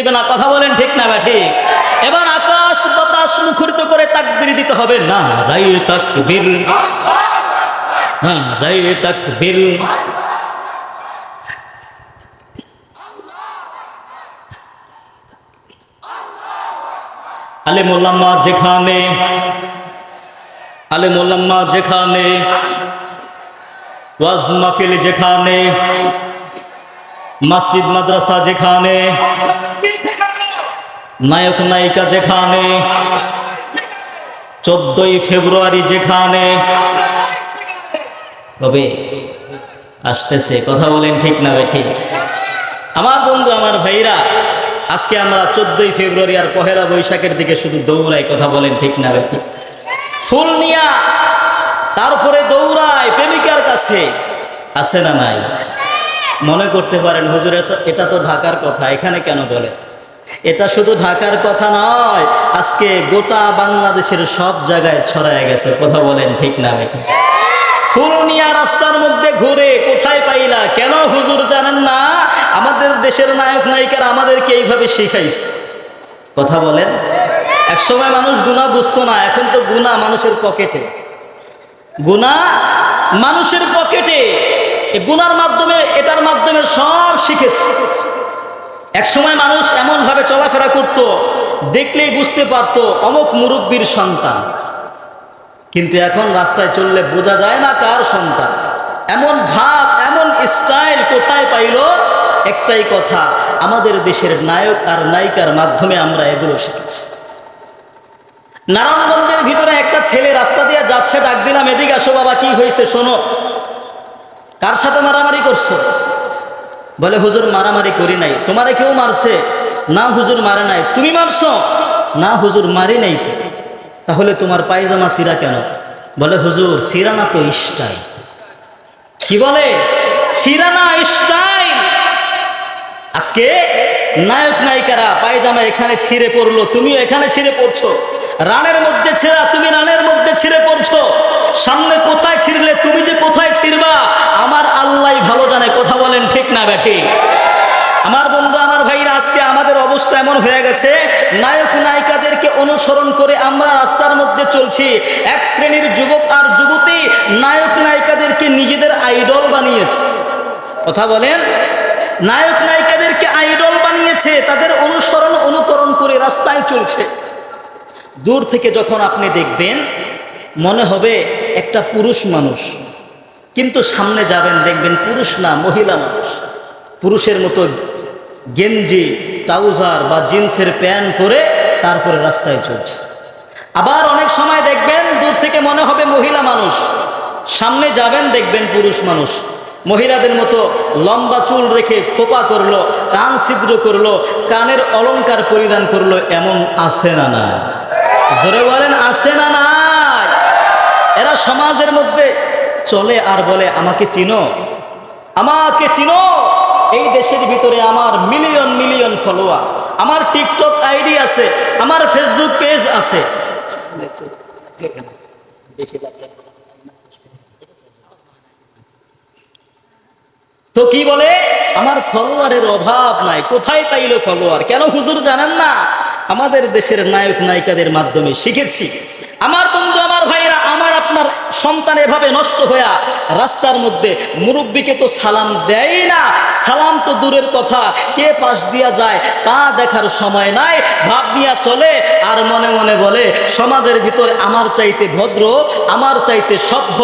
দিবে না। কথা বলেন ঠিক না ঠিক? এবার আকাশ বাতাস মুখরিত করে তাকবীর দিতে হবে। না রায়ে তাকবীর, না রায়ে তাকবীর। আলেম ওলামা যেখানে, আলেম ওলামা যেখানে, ওয়াজ মাহফিল যেখানে, মসজিদ মাদ্রাসা যেখানে, নায়ক নায়িকা যেখানে, 14ই ফেব্রুয়ারি যেখানে, তবে আসতেছে। কথা বলেন ঠিক না ঠিক? আমার বন্ধু আমার ভাইরা, আজকে আমরা 14ই ফেব্রুয়ারি আর পহেলা বৈশাখের দিকে শুধু দৌড়াই। কথা বলেন ঠিক না ঠিক? ফুল নিয়া তারপরে দৌড়ায় প্রেমিকার কাছে, আছে না নাই? মনে করতে পারেন হুজুর এটা তো ঢাকার কথা, এখানে কেন বলে? এটা শুধু ঢাকার কথা নয়, আজকে গোটা বাংলাদেশের সব জায়গায় ছড়ায় গেছে। কথা বলেন ঠিক না ঠিক? ফুল নিয়া রাস্তার মধ্যে ঘুরে, কোথায় পাইলা? কেন হুজুর জানেন না? আমাদের দেশের নায়ক নায়িকারা আমাদেরকে এইভাবে শিখাইছে। কথা বলেন। একসময় মানুষ গুনাহ বুঝতো না, এখন তো গুনাহ মানুষের পকেটে, গুনাহ মানুষের পকেটে। গুনার মাধ্যমে, এটার মাধ্যমে সব শিখেছে। একসময় মানুষ এমন ভাবে চলাফেরা করত, দেখলেই বুঝতে পারত অমুক মুরব্বীর সন্তান, কিন্তু এখন রাস্তায় চললে বোঝা যায় না কার সন্তান। এমন ভাব, এমন স্টাইল কোথায় পাইল? একটাই কথা, আমাদের দেশের নায়ক আর নায়িকার মাধ্যমে আমরা এগুলো শিখেছি। নারায়ণগঞ্জের ভিতরে একটা ছেলে রাস্তা দিয়ে যাচ্ছে, ডাক দিলাম এদিকে আসো বাবা, কি হয়েছে শোনো। কার সাথে মারামারি করছো? বলে হুজুর মারামারি করি নাই। তোমারে কেউ মারছে? না হুজুর মারে নাই। তুমি মারছো? না হুজুর মারি নাই তো। তাহলে তোমার পায়জামা ছিঁড়া কেন? বলে হুজুর ছিঁড়া না তো স্টাইল। কি বলে? ছিঁড়া না স্টাইল। আজকে নায়ক নায়িকারা পায়জামা এখানে ছিঁড়ে পড়লো, তুমিও এখানে ছিঁড়ে পড়ছো। রানের মধ্যে ছেঁড়া, তুমি রানের মধ্যে ছিঁড়ে পড়ছো। সামনে কোথায় ছিঁড়লে, তুমি যে কোথায় ছিঁড়বা আমার আল্লাহ ভালো জানে। কথা বলেন ঠিক না ব্যাঠি? আমার বন্ধু আমার ভাইরা, আজকে আমাদের অবস্থা এমন হয়ে গেছে, নায়ক নায়িকাদেরকে অনুসরণ করে আমরা রাস্তার মধ্যে চলছি। এক শ্রেণীর যুবক আর যুবতী নায়ক নায়িকাদেরকে নিজেদের আইডল বানিয়েছে। কথা বলেন। নায়ক নায়িকাদেরকে আইডল বানিয়েছে, তাদের অনুসরণ অনুকরণ করে রাস্তায় চলছে। দূর থেকে যখন আপনি দেখবেন মনে হবে একটা পুরুষ মানুষ, কিন্তু সামনে যাবেন দেখবেন পুরুষ না, মহিলা মানুষ। পুরুষের মতো গেঞ্জি ট্রাউজার বা জিন্সের প্যান্ট পরে তারপরে রাস্তায় চলছে। আবার অনেক সময় দেখবেন দূর থেকে মনে হবে মহিলা মানুষ, সামনে যাবেন দেখবেন পুরুষ মানুষ। মহিলাদের মতো লম্বা চুল রেখে খোপা করলো, কান ছিদ্র করলো, কানের অলংকার পরিধান করলো, এমন আছে না না? জোরে বলেন আছে না না? এরা সমাজের মধ্যে চলে আর বলে আমাকে চিনো, আমাকে চিনো। এই দেশের ভিতরে আমার মিলিয়ন মিলিয়ন ফলোয়ার, আমার টিকটক আইডি আছে, আমার ফেসবুক পেজ আছে। তো কি বলে আমার ফলোয়ারের অভাব নাই। কোথায় পাইলো ফলোয়ার? কেন হুজুর জানেন না? আমাদের দেশের নায়ক নায়িকাদের মাধ্যমে শিখেছি। আমার বন্ধু আমার ভাইরা, আমার আপনার সন্তান এভাবে নষ্ট হয়ে রাস্তার মধ্যে মুরব্বীকে তো সালাম দেয় না। সালাম তো দূরের কথা, কে পাশ দিয়া যায় তা দেখার সময় নাই। ভাব নিয়া চলে আর মনে মনে বলে সমাজের ভিতরে আমার চাইতে ভদ্র, আমার চাইতে সভ্য,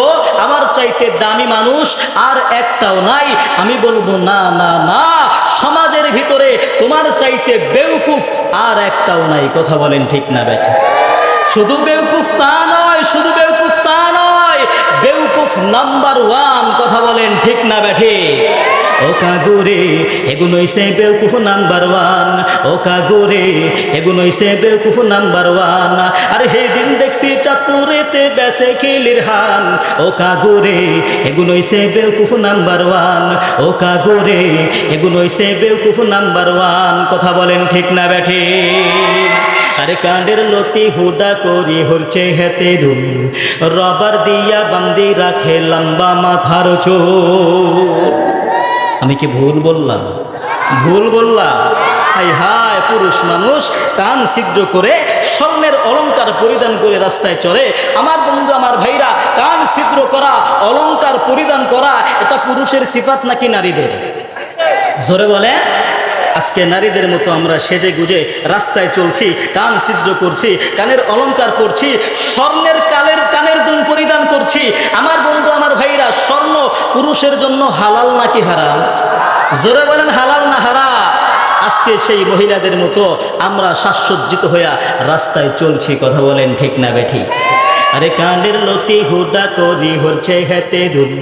আমার চাইতে দামি মানুষ আর একটাও নাই। আমি বলবো না না না, সমাজের ভিতরে তোমার চাইতে বেউকুফ আর একটাও নাই। কথা বলেন ঠিক না বেটা? শুধু বেউকুফ তা নয়, শুধু বেউকুফ তা নয়, বেউকুফ নাম্বার 1। কথা বলেন ঠিক না বেঠে? ও কাগুরে এগুন হইছে বেউকুফ নাম্বার 1, ও কাগুরে এগুন হইছে বেউকুফ নাম্বার 1। আর হে দিন দেখছি চাঁদপুরেতে বেসে খিলির হান, ও কাগুরে এগুন হইছে বেউকুফ নাম্বার 1, ও কাগুরে এগুন হইছে বেউকুফ নাম্বার 1। কথা বলেন ঠিক না বেঠে? আরে কাঁডের লতি হুডা করি হচ্ছে হেতে ধুম, রবার দিয়া বান্দি রাখে লম্বা মাথার চোর। আমি কি ভুল বললাম? ভুল বললাম? হায় হায়, পুরুষ মানুষ কান ছিদ্র করে স্বর্ণের অলংকার পরিধান করে রাস্তায় চলে। আমার বন্ধু আমার ভাইরা, কান ছিদ্র করা, অলংকার পরিধান করা, এটা পুরুষের সিফাত নাকি নারীদের? জোরে বলে। আজকে নারীদের মতো আমরা সেজে গুজে রাস্তায় চলছি, কান ছিদ্র করছি, কানের অলংকার করছি, স্বর্ণের কানের দুল পরিধান করছি। আমার বন্ধু আমার ভাইরা, স্বর্ণ পুরুষের জন্য হালাল নাকি হারাম? জোরে বলেন, হালাল না হারাম? আজকে সেই মহিলাদের মতো আমরা শ্বাসসজ্জিত হইয়া রাস্তায় চলছি। কথা বলেন ঠিক না বেঠিক? আরে কানের লতি হুডা করি হচ্ছে হেতে দুল,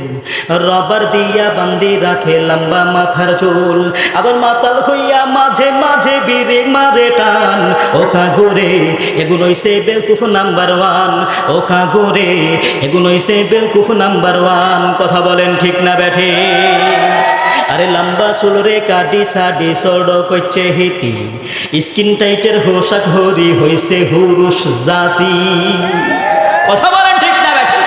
রবার দিয়া বান্দি রাখে লম্বা মাথার চুল, আবার মাতাল হইয়া মাঝে মাঝে বিরে মারে টান। ও কাগরে এগুলো হইছে বেলকুফ নাম্বার ওয়ান, ও কাগরে এগুলো হইছে বেলকুফ নাম্বার ওয়ান। কথা বলেন ঠিক না বেঠে? আরে লম্বা চুল রে কাটি সাডি সড়ক হচ্ছে হিতি, স্কিন টাইটের হোসাক হরি হইছে হুরুষ জাতি। কথা বলেন ঠিক না বেঠি?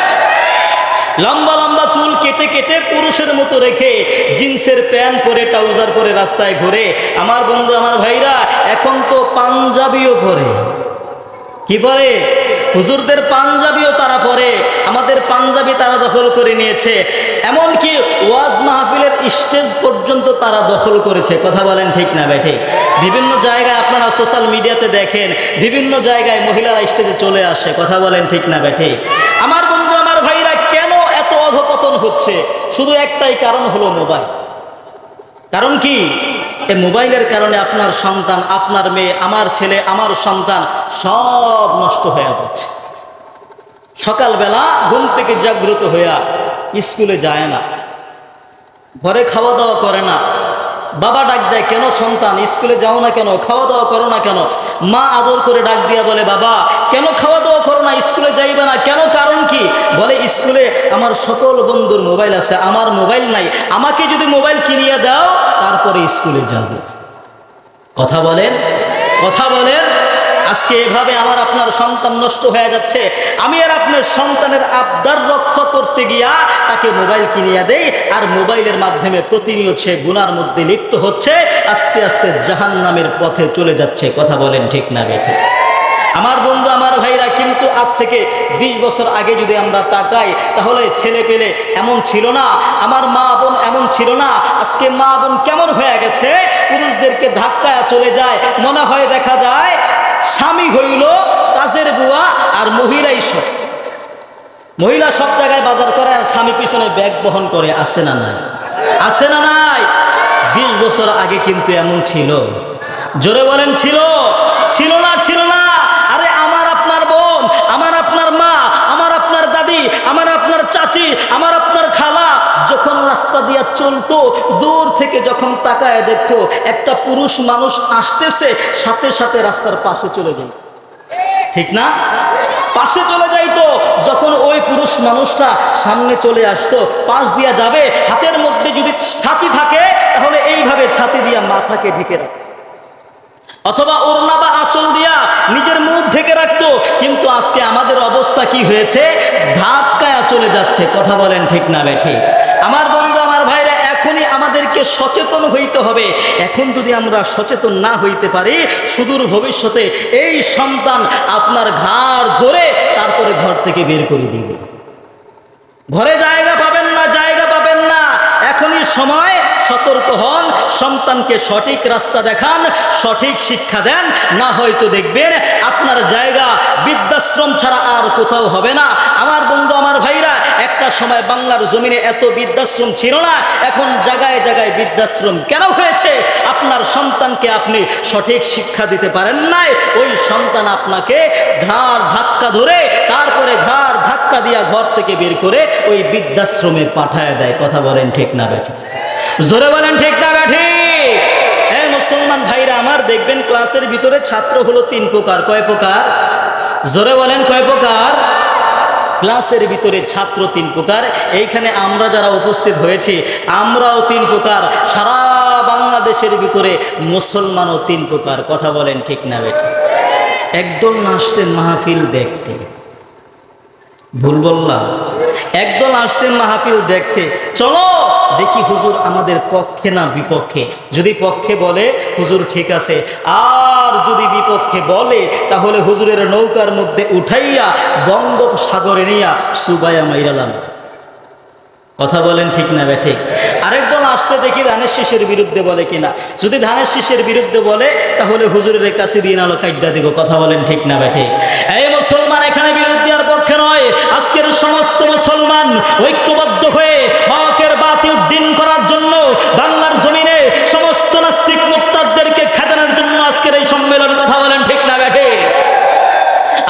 লম্বা লম্বা চুল কেটে কেটে পুরুষের মতো রেখে জিন্সের প্যান্ট পরে ট্রাউজার পরে রাস্তায় ঘুরে। আমার বন্ধু আমার ভাইরা, এখন তো পাঞ্জাবিও পরে। কি পরে? হুজুরদের পাঞ্জাবিও তারা পরে। আমাদের পাঞ্জাবি তারা দখল করে নিয়েছে, এমনকি ওয়াজ মাহফিলের স্টেজ পর্যন্ত তারা দখল করেছে। কথা বলেন ঠিক না বেঠি? বিভিন্ন জায়গায় আপনারা সোশ্যাল মিডিয়াতে দেখেন, বিভিন্ন জায়গায় মহিলারা স্টেজে চলে আসে। কথা বলেন ঠিক না বেঠি? আমার বন্ধু আমার ভাইরা, কেন এত অধপতন হচ্ছে? শুধু একটাই কারণ, হলো মোবাইল। কারণ কি? এই মোবাইলের কারণে আপনার সন্তান, আপনার মেয়ে, আমার ছেলে, আমার সন্তান সব নষ্ট হয়ে যাচ্ছে। সকালবেলা ঘুম থেকে জাগ্রত হইয়া স্কুলে যায় না, ঘরে খাওয়া দাওয়া করে না। বাবা ডাক দেয়, কেন সন্তান স্কুলে যাও না কেন, খাওয়া দাওয়া করো না কেন? মা আদর করে ডাক দিয়া বলে, বাবা কেন খাওয়া দাওয়া করো না, স্কুলে যাইবে না কেন? কারণ কি? বলে, স্কুলে আমার সকল বন্ধুর মোবাইল আছে, আমার মোবাইল নাই, আমাকে যদি মোবাইল কিনিয়ে দাও তারপরে স্কুলে যাব। কথা বলেন, কথা বলেন। আজকে এভাবে আমার আপনার সন্তান নষ্ট হয়ে যাচ্ছে। আমি আর আপনার সন্তানের আবদার রক্ষা করতে গিয়া তাকে মোবাইল কিনিয়া দেই, আর মোবাইলের মাধ্যমে প্রতিনিয়ত সে গুনার মধ্যে লিপ্ত হচ্ছে, আস্তে আস্তে জাহান্নামের পথে চলে যাচ্ছে। কথা বলেন ঠিক না বেঠিক? আমার বন্ধু আমার ভাইরা, কিন্তু আজ থেকে 20 বছর আগে যদি আমরা তাকাই, তাহলে ছেলে পেলে এমন ছিল না, আমার মা বোন এমন ছিল না। আজকে মা বোন কেমন হয়ে গেছে? পুরুষদেরকে ধাক্কায় চলে যায়, মনে হয় দেখা যায় স্বামী হইল কাজের বুয়া আর মহিলাই সব। মহিলা সব জায়গায় বাজার করে আর স্বামী পিছনে ব্যাগ বহন করে। আছে না নাই? আছে না নাই? 20 বছর আগে কিন্তু এমন ছিল। জোরে বলেন, ছিল? ছিল না? ছিল না? আরে আমার আপনার বোন, আমার আপনার মা, আমার আপনার দাদি, আমার আপনার চাচি, আমার আপনার খালা যখন রাস্তা দিয়ে চলতো, দূর থেকে যখন তাকায় দেখতো একটা পুরুষ মানুষ আসতেছে, সাথে সাথে রাস্তার পাশে চলে যায়। ঠিক না? পাশে চলে যাইতো। যখন ওই পুরুষ মানুষটা সামনে চলে আসতো, পাশ দিয়া যাবে, হাতের মধ্যে যদি ছাতি থাকে তাহলে এইভাবে ছাতি দিয়া মাথাকে ঢেকে রাখতো, অথবা ওড়না বা আঁচল দিয়া নিজের মুখ ঢেকে রাখতো। কিন্তু আজকে আমাদের অবস্থা কি হয়েছে? ধাক্কায় চলে যাচ্ছে। কথা বলেন ঠিক না বেঠিক? আমার বন্ধু আমার ভাইরা, এখনই আমাদেরকে সচেতন হইতে হবে। এখন যদি আমরা সচেতন না হইতে পারি, সুদূর ভবিষ্যতে এই সন্তান আপনার ঘাড় ধরে তারপরে ঘর থেকে বের করে দিবে। ঘরে জায়গা পাবেন না, জায়গা পাবেন না। এখনই সময়, সতর্ক হন, সন্তানকে সঠিক রাস্তা দেখান, সঠিক শিক্ষা দেন, না হয়তো দেখবেন আপনার জায়গা বৃদ্ধাশ্রম ছাড়া আর কোথাও হবে না। আমার বন্ধু আমার ভাইরা, একটা সময় বাংলার জমিনে এত বৃদ্ধাশ্রম ছিল না, এখন জায়গায় জায়গায় বৃদ্ধাশ্রম কেন হয়েছে? আপনার সন্তানকে আপনি সঠিক শিক্ষা দিতে পারেন নাই, ওই সন্তান আপনাকে ঘাড় ধাক্কা ধরে তারপরে ঘাড় ধাক্কা দিয়া ঘর থেকে বের করে ওই বৃদ্ধাশ্রমে পাঠায় দেয়। কথা বলেন ঠিক না বেঠিক? জোরে বলেন ঠিক না বেঠিক? হ্যাঁ মুসলমান ভাইরা আমার, দেখবেন ক্লাসের ভিতরে ছাত্র হলো 3 প্রকার। কয় প্রকার? জোরে বলেন, কয় প্রকার? ক্লাসের ভিতরে ছাত্র 3 প্রকার। এইখানে আমরা যারা উপস্থিত হয়েছি আমরাও 3 প্রকার। সারা বাংলাদেশের ভিতরে মুসলমানও 3 প্রকার। কথা বলেন ঠিক না বেঠিক? একদল আসছেন মাহফিল দেখতে, ভুল বললাম? একদল আসছেন মাহফিল দেখতে, চলো দেখি হুজুর আমাদের পক্ষে না বিপক্ষে। যদি পক্ষে বলে হুজুর ঠিক আছে, আর যদি বিপক্ষে বলে তাহলে হুজুরের নৌকার মধ্যে উঠাইয়া বঙ্গোপসাগরে নিয়া সুবাইয়া মাইরালাম। কথা বলেন ঠিক না বেঠিক? আরেক দল আসছে দেখি ধানের শীষের বিরুদ্ধে বলে কিনা। যদি ধানের শীষের বিরুদ্ধে বলে তাহলে হুজুরের কাছে দিন আলো কাইডা দিব। কথা বলেন ঠিক না বেঠিক? এই মুসলমান এখানে বিরুদ্ধে আর পক্ষে নয়। আজকের সমস্ত মুসলমান ঐক্যবদ্ধ হয়ে হকের বাতি উদ্দিন করার জন্য বাংলার জমিনে সমস্ত নাস্তিক মুরতাদদেরকে খেদানোর জন্য আজকের এই সম্মেলন। কথা বলেন ঠিক না বেঠিক?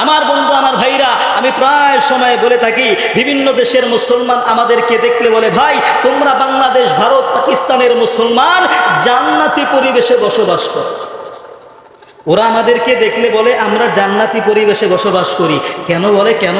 আমার বন্ধু, আমার ভাইরা, আমি প্রায় সময় বলে থাকি, বিভিন্ন দেশের মুসলমান আমাদেরকে দেখলে বলে, ভাই তোমরা বাংলাদেশ, ভারত, পাকিস্তানের মুসলমান জান্নাতি পরিবেশে বসবাস করো। ওরা আমাদেরকে দেখলে বলে আমরা জান্নাতি পরিবেশে বসবাস করি। কেন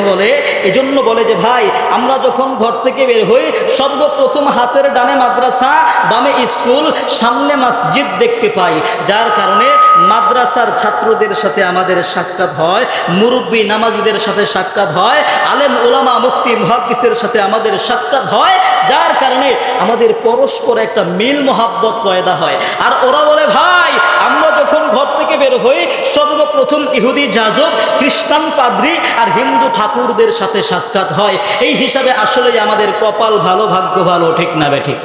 বলে এজন্য বলে যে ভাই আমরা যখন ঘর থেকে বের হই সর্বপ্রথম হাতের ডানে মাদ্রাসা, বামে স্কুল, সামনে মসজিদ দেখতে পাই। যার কারণে মাদ্রাসার ছাত্রদের সাথে আমাদের সাক্ষাৎ হয়, মুরব্বী নামাজিদের সাথে সাক্ষাৎ হয়, আলেম ওলামা মুফতি মুহাদ্দিসের সাথে আমাদের সাক্ষাৎ হয়। যার কারণে আমাদের পরস্পর একটা মিল মহাব্বত পয়দা হয়। আর ওরা বলে ভাই আমরা যখন ঘর থেকে বের হই সর্বপ্রথম ইহুদি যাজক, খ্রিস্টান পাদ্রী আর হিন্দু ঠাকুরদের সাথে সাক্ষাৎ হয়। এই হিসাবে আসলে আমাদের কপাল ভালো, ভাগ্য ভালো। ঠিক না বেঠিক?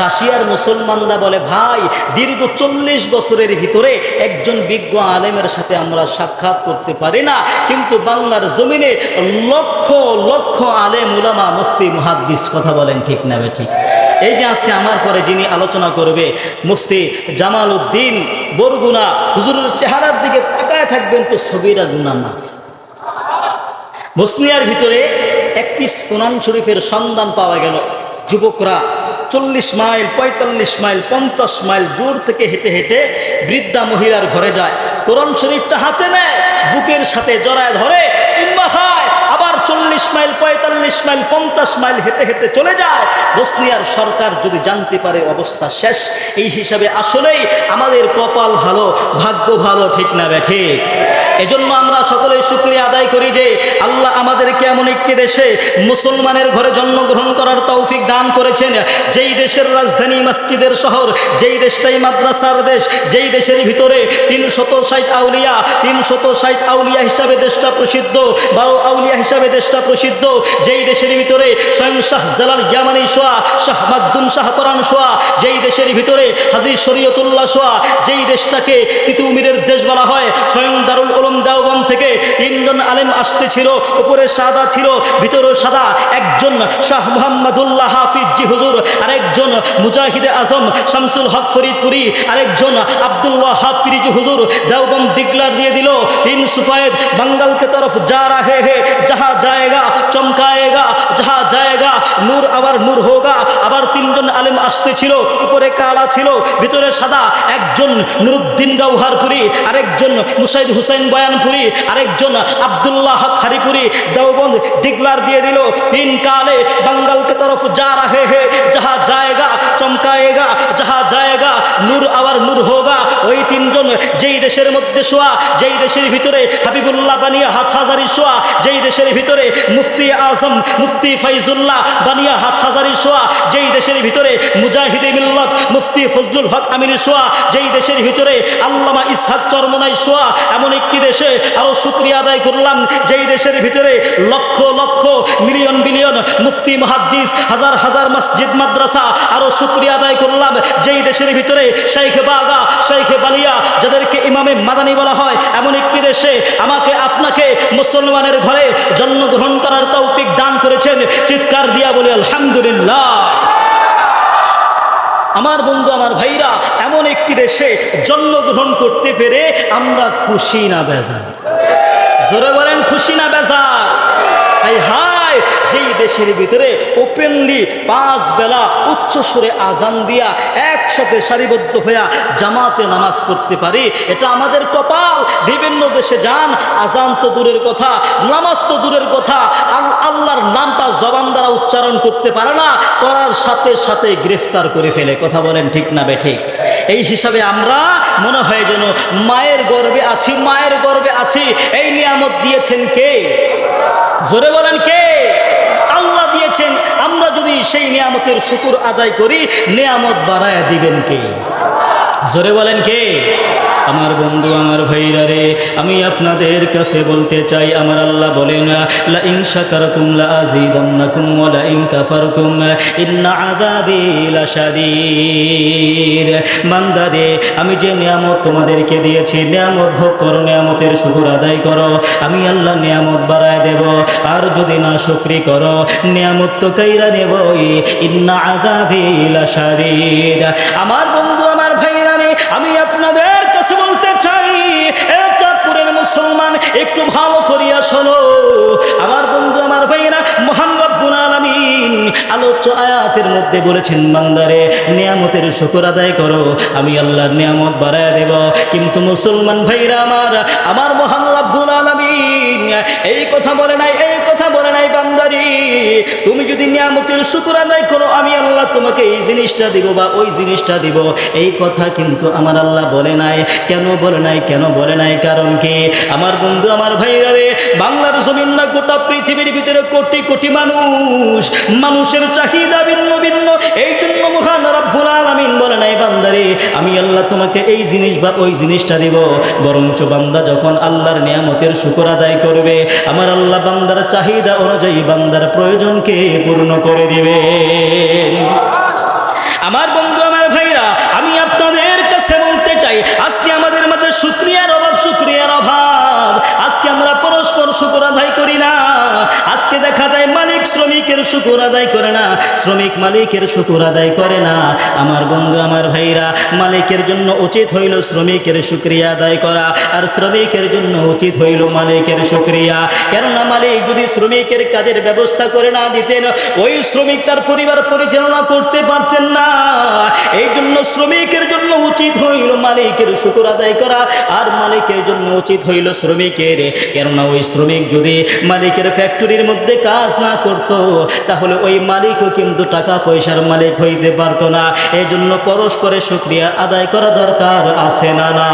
রাশিয়ার মুসলমানরা বলে ভাই দীর্ঘ 40 বছরের ভিতরে একজন বিজ্ঞ আলেমের সাথে আমরা সাক্ষাৎ করতে পারি না, কিন্তু বাংলার জমিনে লক্ষ লক্ষ আলেম উলামা মুফতি মুহাদ্দিস। কথা বলেন ঠিক না বেঠিক? এই যে আজকে আমার পরে যিনি আলোচনা করবে, মুফতি জামাল উদ্দিন বরগুনা, হুজুরের চেহারার দিকে তাকায় থাকবেন তো ছবিটা গুনাহ না। বসনিয়ার ভিতরে এক পিস কোরআন শরীফের সন্ধান পাওয়া গেল। যুবকরা 40 মাইল, 45 মাইল, 50 মাইল দূর থেকে হেঁটে হেঁটে বৃদ্ধা মহিলার ঘরে যায়, কোরআন শরীফটা হাতে নেয়, বুকের সাথে জড়ায় ধরে উম্মা খায়, আবার 40 মাইল, 45 মাইল, 50 মাইল হেঁটে হেঁটে চলে যায়। বসনিয়ার সরকার যদি জানতে পারে অবস্থা শেষ। এই হিসাবে আসলেই আমাদের কপাল ভালো, ভাগ্য ভালো। ঠিক না বেঠিক? এজন্য আমরা সকলে শুকরিয়া আদায় করি যে আল্লাহ আমাদেরকে এমন একটি দেশে মুসলমানের ঘরে জন্মগ্রহণ করার তৌফিক দান করেছেন, যেই দেশের রাজধানী মসজিদের শহর, যেই দেশটাই মাদ্রাসার দেশ, যেই দেশের ভিতরে 360 আউলিয়া, 360 আউলিয়া হিসাবে দেশটা প্রসিদ্ধ, 12 আউলিয়া হিসাবে দেশটা প্রসিদ্ধ, যেই দেশের ভিতরে স্বয়ং শাহ জালাল ইয়ামানি শোয়া, শাহ মাকদুম শাহ কোরআন শোয়া, যেই দেশের ভিতরে হাজী শরীয়তুল্লাহ শোয়া, যেই দেশটাকে তিতুমিরের দেশ বলা হয়, স্বয়ং দারুল উলুম দেওবন্দ থেকে 3 জন আলেম আসতেছিল, উপরে সাদা ছিল, ভিতরে সাদা, একজন শাহ মুহাম্মদুল্লাহ হাফিজ জি হুজুর, আরেকজন মুজাহিদে আজম শামসুল হক ফরিদপুরি, আরেকজন আব্দুল ওয়াহাব পীরজি হুজুর দেওবন্দ ডিক্লার দিয়ে দিল, 3 সুফায়েদ बंगाल के तरफ जा रहे हैं, जहाँ जाएगा चमकाएगा, जहाँ जाएगा नूर आবার নূর होगा। আবার 3 জন আলেম আসতেছিল, উপরে কালা ছিল, ভিতরে সাদা, একজন নুরুদ্দিন গওহারপুরি, আরেকজন মুসাইদ হুসাইন বয়ানপুরি, আরেকজন আব্দুল্লাহ হক হারিপুরি। দেওবন্দ ডিক্লার দিয়ে দিল 3 কালে बंगाल के तरफ जा रहे हैं, जहाँ जाएगा चमकाएगा, जहाँ जाएगा नूर आবার নূর होगा। ওই 3 জন যেই দেশের মধ্যে শোয়া, যেই দেশের ভিতরে হাবিবুল্লাহ বানিয়া হাটহাজারি শোয়া, যেই দেশের ভিতরে মুফতি আজম মুফতি ফাইজুল্লাহ বানিয়া হাটহাজারি শোয়া, যেই দেশের ভিতরে মুজাহিদে মিল্লাত মুফতি ফজলুল হক আমিনী শোয়া, যেই দেশের ভিতরে আল্লামা ইসহাক চরমনাই শোয়া, এমন একটি দেশে আরো শুকরিয়া আদায় করলাম যেই দেশের ভিতরে লক্ষ লক্ষ মিলিয়ন বিলিয়ন মুফতি মুহাদ্দিস, হাজার হাজার মসজিদ মাদ্রাসা, আরো শুকরিয়া আদায় করলাম যেই দেশের ভিতরে শাইখে বাগা, শাইখে বালিয়া, যাদেরকে ইমামে মাদানী বলা হয়, এমন একটি দেশে আমাকে আপনাকে মুসলমানের ঘরে জন্মগ্রহণ করার তৌফিক দান করেছেন। চিৎকার দিয়া বলি আলহামদুলিল্লাহ। আমার বন্ধু, আমার ভাইরা, এমন একটি দেশে জন্মগ্রহণ করতে পেরে আমরা খুশি না বেজার? জোরে বলেন খুশি না বেজার? হায় যেই দেশের ভিতরে ওপেনলি 5 বেলা উচ্চ সুরে আজান দিয়া একসাথে সারিবদ্ধ হইয়া জামাতে নামাজ পড়তে পারি, এটা আমাদের কপাল। বিভিন্ন দেশে যান, আজান তো দূরের কথা, নামাজ তো দূরের কথা, আল্লাহর নামটা জবান দ্বারা উচ্চারণ করতে পারে না, করার সাথে সাথে গ্রেফতার করে ফেলে। কথা বলেন ঠিক না বেঠিক? এই হিসাবে আমরা মনে হয় যেন মায়ের গর্ভে আছি, মায়ের গর্ভে আছি। এই নিয়ামত দিয়েছেন কে? জোরে বলেন কে? আল্লাহ দিয়েছেন। দিয়েছেন, আমরা যদি সেই নিয়ামতের শুকর আদায় করি, নিয়ামত বাড়ায় দিবেন কে? জোরে বলেন কে? আমার বন্ধু, আমার ভাইরা রে, আমি আপনাদের কাছে বলতে চাই, আমার আল্লাহ বলেন, লা ইন শাকারতুম লা আযীদান্নাকুম ওয়া লা ইন কাফারতুম ইন্না আযাবি লাশাদীদ। বান্দা রে, আমি যে নিয়ামত তোমাদেরকে দিয়েছি, নিয়ামত ভোগ করো, নিয়ামতের শুকর আদায় করো, আমি আল্লাহ নিয়ামত বাড়ায় দেব। আর যদি না শুকরি করো, নিয়ামত তো কাইরা নেবই। ইন্না আযাবি লাশাদীদ। আমার বন্ধু, আমার ভাইরা রে, আমি আপনাদের কাছে বলতে চাই, এ চাঁদপুরের মুসলমান, একটু ভালো করিয়া শোনো। আমার বন্ধু, আমার ভাইরা, মহান রব্বুল আলামিন আলোচ্য আয়াতের মধ্যে বলেছেন, বান্দারে নিয়ামতের শুকর আদায় করো, আমি আল্লাহর নিয়ামত বাড়ায় দেব। কিন্তু মুসলমান ভাইরা আমার মহান রব্বুল আলামিন এই কথা বলে নাই, এই কথা বলে নাই, বান্দারি তুমি যদি নিয়ামতের শুকর আদায় করো, আমি আল্লাহ তোমাকে এই জিনিসটা দিব বা ওই জিনিসটা দিব, এই কথা কিন্তু আমার আল্লাহ বলে নাই। কেন বলে নাই? কেন বলে নাই? কারণ কি? আমার বন্ধু, আমার ভাইরা রে, বাংলার জমিন না, গোটা পৃথিবীর ভিতরে কোটি কোটি মানুষ, মানুষের চাহিদা ভিন্ন ভিন্ন। এই জন্য মহান রব্বুল আলামিন বলে নাই, বান্দারে আমি আল্লাহ তোমাকে এই জিনিস বা ওই জিনিসটা দিব। বরঞ্চ বান্দা যখন আল্লাহর নিয়ামতের শুকর আদায় করবে, আমার আল্লাহ বান্দার চাহিদা অনুযায়ী বান্দার প্রয়োজনকে পূর্ণ করে দিবে। আমার বন্ধু, আমার ভাইরা, আমি আপনাদের কাছে বলতে চাই, আজকে আমাদের মাঝে শুকরিয়ার অভাব, শুকরিয়ার অভাব। আজকে আমরা পরস্পর শুকর আদায় করি না। আজকে দেখা যায় মালিক শ্রমিকের শুকর আদায় করে না, শ্রমিক মালিকের শুকর আদায় করে না। আমার বন্ধু, আমার ভাইরা, মালিকের জন্য উচিত হইল শ্রমিকের শুকরিয়া আদায় করা, আর শ্রমিকের জন্য উচিত হইল মালিকের শুকরিয়া। কেননা মালিক যদি শ্রমিকের কাজের ব্যবস্থা করে না দিতেন, ওই শ্রমিক তার পরিবার পরিচালনা করতে পারতেন না। এই জন্য শ্রমিকের জন্য উচিত হইল মালিকের শুকর আদায় করা, আর মালিকের জন্য উচিত হইল শ্রমিকের। কেননা ওই শ্রমিক যদি মালিকের ফ্যাক্টরির মধ্যে কাজ না করত, তাহলে ওই মালিকও কিন্তু টাকা পয়সার মালিক হইতে পারতো না। এই জন্য পরস্পরের শুকরিয়া আদায় করা দরকার আছে না? না।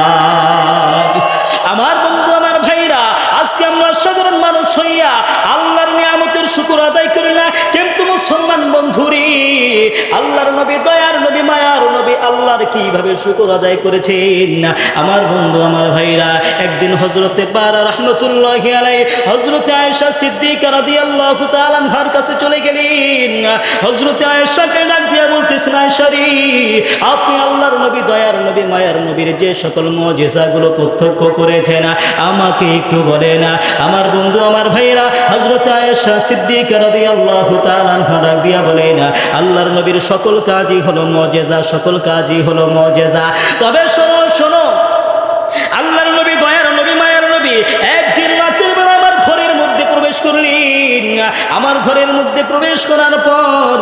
আমার বন্ধু, আমার ভাইরা, আজকে আমরা সাধারণ মানুষ হইয়া আল্লাহর নিয়ামতের শুকর আদায় করি না। কিন্তু মুসলমান বন্ধুরি, আল্লাহর নবী, দয়ার নবী, মায়ার নবী আল্লাহর কিভাবে শুকর আদায় করেছেন। আমার বন্ধু, আমার ভাইরা, একদিন হযরতে বারা রাহমাতুল্লাহি আলাইহি হযরতে আয়েশা সিদ্দিকা রাদিয়াল্লাহু তাআলা আনহার কাছে চলে গেলেন। হযরতে আয়েশাকে ডাক দিয়ে বলতেছেন, আয়েশা রে, আপনি আল্লাহর নবী, দয়ার নবী, মায়ার নবীর যে সকল মুজিজাগুলো প্রত্যক্ষ করেছেন, আমাকে একটু বলে না। আমার বন্ধু, আমার ভাইরা, হযরত আয়েশা সিদ্দিকা রাদিয়াল্লাহু তাআলা আনহা ডাক দিয়া বলেন, আল্লাহর নবীর সকল কাজই হলো মুজিজা, সকল কাজই হলো মুজিজা। তবে শোনো শোনো, আল্লাহর নবী, দয়ার নবী, মায়ার নবী একদিন রাতের বেলা আমার ঘরের মধ্যে প্রবেশ করলেন। আমার ঘরের মধ্যে প্রবেশ করার পর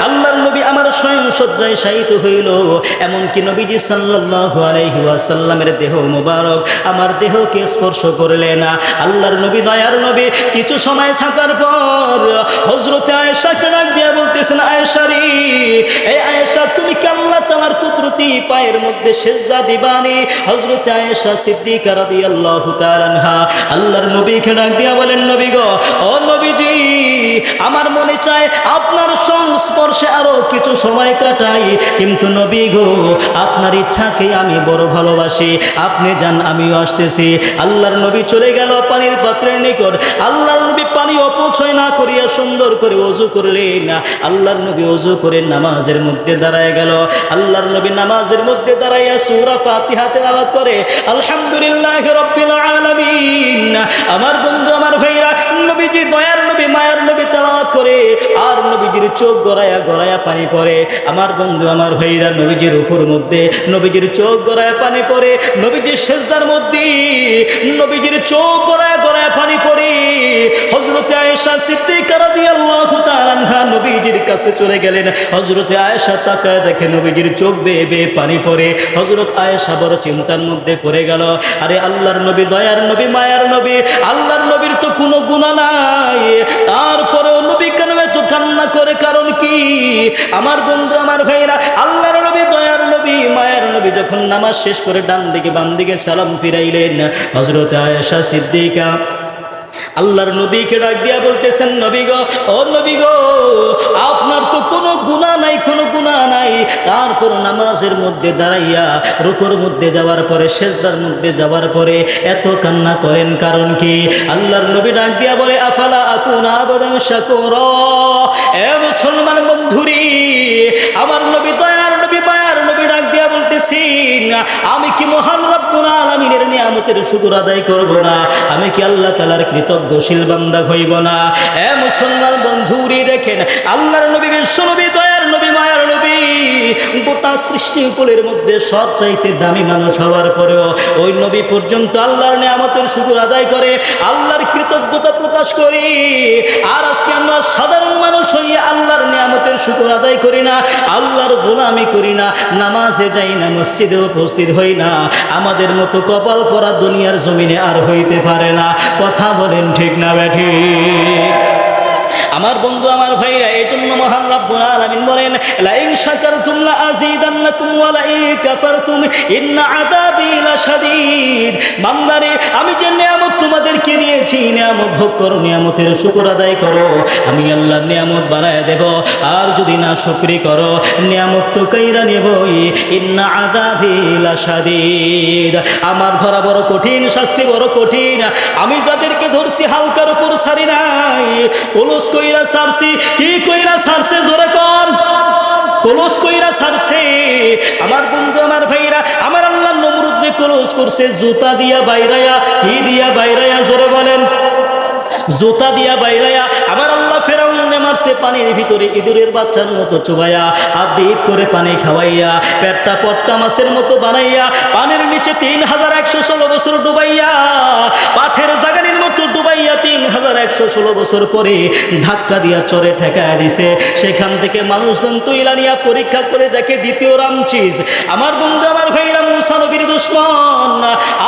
আল্লাহর নবী আমার শয়নসজ্জায় শায়িত হইল। এমনকি নবীজি সাল্লাল্লাহু আলাইহি ওয়াসাল্লামের দেহ মুবারক আমার দেহকে স্পর্শ করলেন। আল্লাহর নবী, দয়ার নবী কিছু সময় থাকার পর হযরতে আয়েশাকে ডাক দিয়ে বলতেছেন, আয়েশা রে, এই আয়েশা, তুমি কি আল্লাহ তাআলার কুদরতি পায়ের মধ্যে সিজদা দিবানি? হযরতে আয়েশা সিদ্দিকা রাদিয়াল্লাহু তাআলা আনহা আল্লাহর নবীকে ডাক দিয়া বলেন, নবী গো, ও নবীজি, আমার মনে চায় আপনার সংস্পর্শে আরো কিছু সময় কাটাই, কিন্তু নবী গো, আপনার ইচ্ছাকে আমি বড় ভালোবাসি, আপনি যান, আমিও আসতেছি। আল্লাহর নবী চলে গেল পানির পাত্রের নিকট। আল্লাহর নবী পানি অপচয় না করিয়া সুন্দর করে ওযু করলেন। আল্লাহর নবী ওযু করে নামাজের মধ্যে দাঁড়ায় গেল। আল্লাহর নবী নামাজের মধ্যে দাঁড়াইয়া সূরা ফাতিহা তেলাওয়াত করে আলহামদুলিল্লাহি রাব্বিল আলামিন। আমার বন্ধু, আমার ভাইরা, নবীজি, দয়ার নবী, মায়ার নবী তেলাওয়াত করে আর নবীজির চোখ গড়ায়া গড়ায়া পানি পড়ে। আমার বন্ধু, আমার ভাইরা, নবীজির উপর মধ্যে নবীজির চোখ গড়ায়া পানি পড়ে। নবীজির সিজদার মধ্যে নবীজির চোখ গড়ায়া গড়ায়া পানি পড়ে। হযরতে আয়েশা সিদ্দিকা রাদিয়াল্লাহু তাআলা আনহা নবীজির কাছে চলে গেলেন। হযরতে আয়েশা তাকায় দেখে নবীজির চোখ বেয়ে বেয়ে পানি পড়ে। হযরত আয়েশা বড় চিন্তার মধ্যে পড়ে গেল। আরে আল্লাহর নবী, দয়ার নবী, মায়ার নবী, আল্লাহর নবীর তো কোনো গুনাহ নাই, তারপরেও নবী কেন এত কান্না করে? কারণ কি? আমার বন্ধু, আমার ভাইরা, আল্লাহর নবী, দয়ার নবী, মায়ার নবী যখন নামাজ শেষ করে ডান দিকে বাম দিকে সালাম ফিরাইলেন, হযরত আয়েশা সিদ্দিকা আল্লাহর নবীকে ডাক দিয়া বলতেছেন, নবী গো, ও নবী গো, আপনার তো কোনো গুনাহ নাই, কোনো গুনাহ নাই, তারপর নামাজের মধ্যে দাঁড়াইয়া রুকুর মধ্যে যাওয়ার পরে সেজদার মধ্যে যাওয়ার পরে এত কান্না করেন কারণ কি? আল্লাহর নবী ডাক দিয়া বলে, আফালা আকুনা আবদান শাকুরা। এ মুসলমান বন্ধুরি, আমার নবী দয়ার নবী মায়ার নবী ডাক দিয়া বলতেছেন, আমি কি মহান রব্বুল আলামিনের নিয়ামতের শুকর আদায় করব না? আমি কি আল্লাহ তাআলার কৃতজ্ঞশীল বান্দা হইব না? এ মুসলমান বন্ধুরি, দেখেন আল্লাহর নবী, বিশ্ব নবী, দয়ার নবী, মায়ার নবী, গোটা সৃষ্টি কুলের মধ্যে সবচাইতে দামি মানুষ হওয়ার পরেও ওই নবী পর্যন্ত আল্লাহর নিয়ামতের শুকর আদায় করে, আল্লাহর কৃতজ্ঞতা প্রকাশ করি। আর আজকে আমরা সাধারণ মানুষ হইয়া আল্লাহর নিয়ামতের শুকর আদায় করি না, আল্লাহর গোলামি করি না, নামাজে যাই না, মসজিদে উপস্থিত হই না। আমাদের মতো কপাল পরা দুনিয়ার জমিনে আর হইতে পারে না। কথা বলেন ঠিক না বেঠিক? আমার বন্ধু, আমার ভাইরা, এই জন্য মহান রব্বুল আলামিন বলেন, লাইন শাকারতুম লাযীদান্নাকুম ওয়া লাইন কাফারতুম ইন্না আযাবি লাশাদীদ। বান্দারে, আমি যে নিয়ামত তোমাদেরকে দিয়েছি, নিয়ামত ভোগ করো, নিয়ামতের শুকর আদায় করো, আমি আল্লাহর নিয়ামত বাড়ায় দেব। আর যদি না শুকরি করো, নিয়ামত তো কাইরা নেবই। ইন্না আযাবি লাশাদীদ। আমার ধরা বড় কঠিন, শাস্তি বড় কঠিন। আমি যাদেরকে ধরছি হালকার উপর ছাড়ি নাই। পুলিশ কইরা ছাড়ছি, কি কইরা ছাড়ছে জোরে কর? পুলিশ কইরা ছাড়ছে। আমার বন্ধু, আমার ভাইরা, আমার আল্লাহ নমরুদকে ক্লোজ করছে জুতা দিয়া বাইরায়া। কি দিয়া বাইরায়া? জোরে বলেন। জুতা দিয়া বাইরায়া। আমার আল্লাহ ফেরাউনকে মারছে পানির ভিতরে ইঁদুরের বাচ্চার মতো চুবাইয়া, আবৃত করে পানি খাওয়াইয়া, পেটটা পটকা মাছের মতো বানাইয়া, পানির নিচে 3116 বছর ডুবাইয়া, পাঠের জাগানির মতো ডুবাইয়া 3116 বছর পরে ধাক্কা দিয়া চরে ঠেকায় দিছে। সেখান থেকে মানুষজন তুইলা নিয়া পরীক্ষা করে দেখে দ্বিতীয় রামচিস। আমার বন্ধু, আমার ভাইরা, মুসা নবীর দুশমন,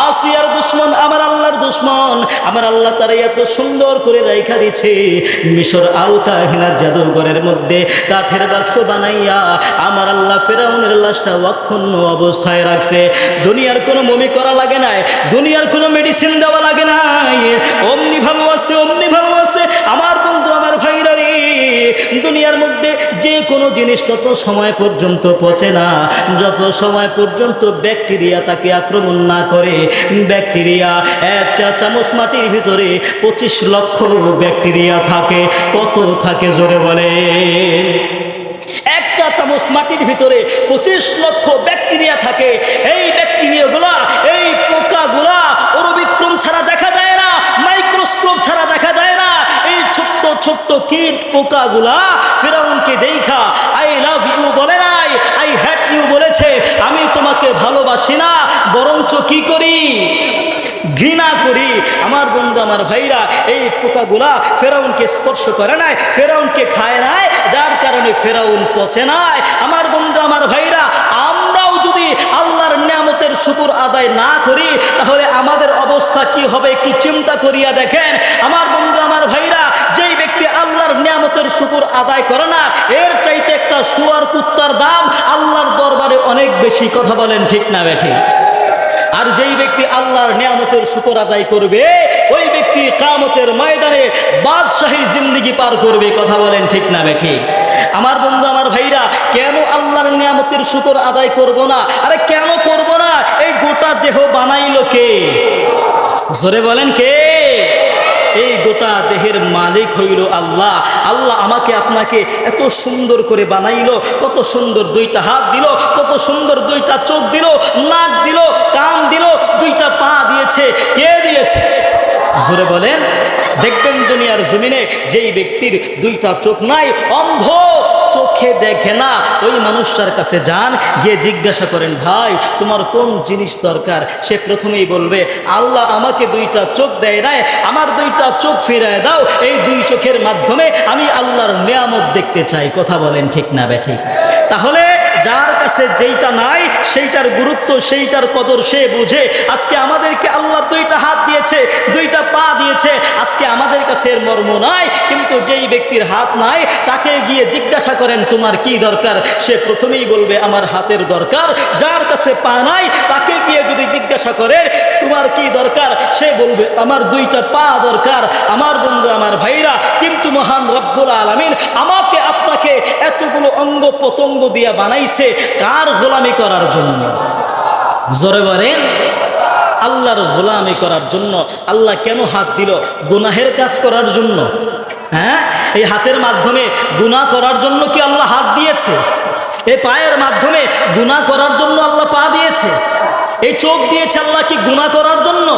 আসিয়ার দুশমন, আমার আল্লাহর দুশমন। আমার আল্লাহ তারা এত সুন্দর করে রাইখা দিছে মিশর আলকাহিনার জাদুঘরের মধ্যে কাঠের বাক্স বানাইয়া আমার আল্লাহ ফেরাউনের লাশটা অক্ষুণ্ণ অবস্থায় রাখছে। দুনিয়ার কোনো মমি করা লাগে নাই, দুনিয়ার কোনো মেডিসিন দেওয়া লাগে নাই, অমনি ভালো আছে, অমনি ভালো আছে। আমার বন্ধু, আমার ভাইরা রে, দুনিয়ার মধ্যে যে কোনো জিনিস তত সময় পর্যন্ত পচে না যত সময় পর্যন্ত ব্যাকটেরিয়া তাকে আক্রমণ না করে। ব্যাকটেরিয়া, এক চা চামচ মাটির ভিতরে 25 লক্ষ ব্যাকটেরিয়া থাকে। কত থাকে জোরে বলে? এক চা চামচ মাটির ভিতরে 25 লক্ষ ব্যাকটেরিয়া থাকে। এই ব্যাকটেরিয়াগুলা, এই পোকাগুলা অরবিক্রম ছাড়া দেখা যায় না, মাইক্রোস্কোপ ছাড়া দেখা যায় না। এই ছোট্ট ছোট্ট কীট পোকাগুলা ফেরাউনকে দেখা আই লাভ ইউ বলে নাই, আই হ্যাট ইউ বলেছে। আমি তোমাকে ভালোবাসি না, বরঞ্চ কি করি? ঘৃণা করি। আমার বন্ধু, আমার ভাইরা, এই পোকাগুলা ফেরাউনকে স্পর্শ করে নাই, ফেরাউনকে খায় নাই, যার কারণে ফেরাউন পচে নাই। আমার বন্ধু, আমার ভাইরা, আমরাও যদি আল্লাহর নিয়ামতের শুকর আদায় না করি তাহলে আমাদের অবস্থা কি হবে একটু চিন্তা করিয়া দেখেন। আমার বন্ধু, আমার ভাইরা, যেই ব্যক্তি আল্লাহর নিয়ামতের শুকর আদায় করে না, এর চাইতে একটা শুয়ার কুত্তার দাম আল্লাহর দরবারে অনেক বেশি। কথা বলেন ঠিক না বেঠিক? আর যেই ব্যক্তি আল্লাহর নিয়ামতের শুকর আদায় করবে, ওই ব্যক্তি কিয়ামতের ময়দানে বাদশাহী জিন্দেগি পার করবে। কথা বলেন ঠিক না বেঠিক? আমার বন্ধু, আমার ভাইরা, কেন আল্লাহর নিয়ামতের শুকর আদায় করব না? আরে কেন করব না? এই গোটা দেহ বানাইলো কে? জোরে বলেন কে? এই গোটা দেহের মালিক হইল আল্লাহ। আল্লাহ আমাকে আপনাকে এত সুন্দর করে বানাইলো, কত সুন্দর দুইটা হাত দিল, কত সুন্দর দুইটা চোখ দিল, নাক দিল, কান দিল, দুইটা পা দিয়েছে। কে দিয়েছে? জোরে বলেন। দেখবেন দুনিয়ার জমিনে যেই ব্যক্তির দুইটা চোখ নাই, অন্ধ, চোখে দেখে না, ওই মানুষটার কাছে যান, গিয়ে জিজ্ঞাসা করেন, ভাই তোমার কোন জিনিস দরকার? সে প্রথমেই বলবে, আল্লাহ আমাকে দুইটা চোখ দেয় নাই, আমার দুইটা চোখ ফিরায় দাও, এই দুই চোখের মাধ্যমে আমি আল্লাহর নিয়ামত দেখতে চাই। কথা বলেন ঠিক না বেঠিক? তাহলে যার কাছে যেইটা নাই সেইটার গুরুত্ব, সেইটার কদর সে বুঝে। আজকে আমাদেরকে আল্লাহ দুইটা হাত দিয়েছে, দুইটা পা দিয়েছে, আজকে আমাদের কাছে এর মর্ম নাই। কিন্তু যেই ব্যক্তির হাত নাই তাকে গিয়ে জিজ্ঞাসা করেন তোমার কি দরকার, সে প্রথমেই বলবে আমার হাতের দরকার। যার কাছে পা নাই তাকে গিয়ে যদি জিজ্ঞাসা করে তোমার কি দরকার? সে বলবে আমার দুইটা পা দরকার। আমার বন্ধু, আমার ভাইরা, কিন্তু মহান রব্বুল আলামিন আমাকে আপনাকে এতগুলো অঙ্গ প্রত্যঙ্গ দিয়ে বানাইছে কার গোলামি করার জন্য? জোরে বলেন, আল্লাহর গোলামি করার জন্য। আল্লাহ কেন হাত দিল? গুনাহের কাজ করার জন্য? হ্যাঁ, এই হাতের মাধ্যমে গুনাহ করার জন্য কি আল্লাহ হাত দিয়েছে? এই পায়ের মাধ্যমে গুনাহ করার জন্য আল্লাহ পা দিয়েছে? এই চোখ দিয়েছে আল্লাহ কি গুনাহ করার জন্য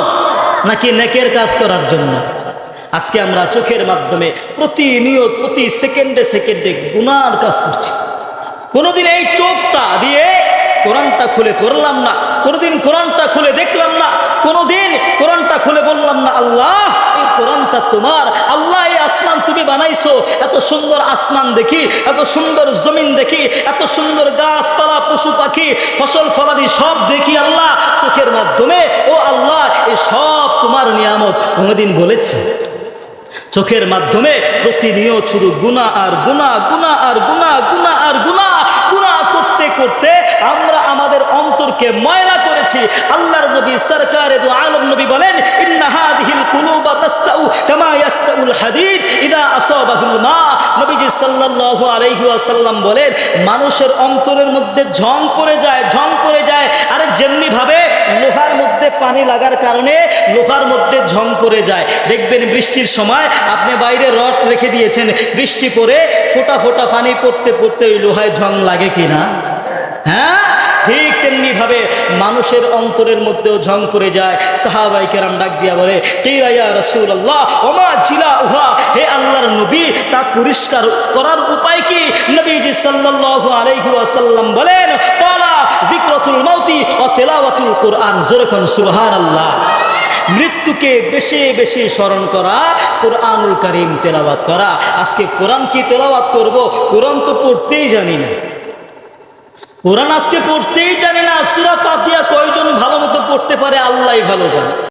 নাকি নেকের কাজ করার জন্য? আজকে আমরা চোখের মাধ্যমে প্রতিনিয়ত প্রতি সেকেন্ডে সেকেন্ডে গুনার কাজ করছি। কোনোদিন এই চোখটা দিয়ে কোরআনটা খুলে পড়লাম না, কোনোদিন কোরআনটা খুলে দেখলাম না, কোনোদিন কোরআনটা খুলে বললাম না আল্লাহ এই কোরআনটা তোমার। আল্লাহ এই আসমান তুমি বানাইছো, এত সুন্দর আসমান দেখি, এত সুন্দর জমিন দেখি, এত সুন্দর গাছপালা পশু পাখি ফসল ফলাদি সব দেখি আল্লাহ চোখের মাধ্যমে। ও আল্লাহ এই সব তোমার নিয়ামত। কোনোদিন বলেছি? চোখের মাধ্যমে প্রতিনিয়ত শুধু গুনাহ আর গুনাহ, গুনাহ আর গুনাহ, গুনাহ আর গুনাহ, গুনাহ করতে করতে আমরা আমাদের অন্তরকে ময়লা করেছি। আল্লাহর নবী সরকারে দু আলম নবী বলেন, ইন্না হাদিহিল কুলুবা তাসতাউ কামা ইয়াসতাউল হাদিদ ইদা আসাবাহুল মা। নবীজি সাল্লাল্লাহু আলাইহি ওয়াসাল্লাম বলেন, মানুষের অন্তরের মধ্যে ঝং পড়ে যায়, ঝং পড়ে যায়। আরে যেমনি ভাবে লোহার মধ্যে পানি লাগার কারণে লোহার মধ্যে ঝং পড়ে যায়। দেখবেন বৃষ্টির সময় আপনি বাইরে রড রেখে দিয়েছেন, বৃষ্টি পড়ে ফোঁটা ফোঁটা পানি পড়তে পড়তে ওই লোহায় ঝং লাগে কিনা? হ্যাঁ, ঠিক তেমনি ভাবে মানুষের অন্তরের মধ্যেও ঝং পড়ে যায়। সাহাবায়ে কেরাম ডাক দিয়া বলে, কিয়া ইয়া রাসূলুল্লাহ ওমা জিলা উহা, হে আল্লাহর নবী তা পরিষ্কার করার উপায় কি? নবীজি সাল্লাল্লাহু আলাইহি ওয়াসাল্লাম বলেন, ক্বালা যিকরাতুল মাউতি ওয়া তিলাওয়াতুল কুরআন। জোরে কোন সুবহানাল্লাহ। মৃত্যুকে বেশি বেশি স্মরণ করা, কুরআনুল কারীম তেলাওয়াত করা। আজকে কোরআন কি তেলাওয়াত করব? কোরআন তো পড়তেই জানি না। কোরআন আজকে পড়তেই জানি না। সূরা ফাতিহা কয়জন ভালো মতো পড়তে পারে আল্লাহই ভালো জানে।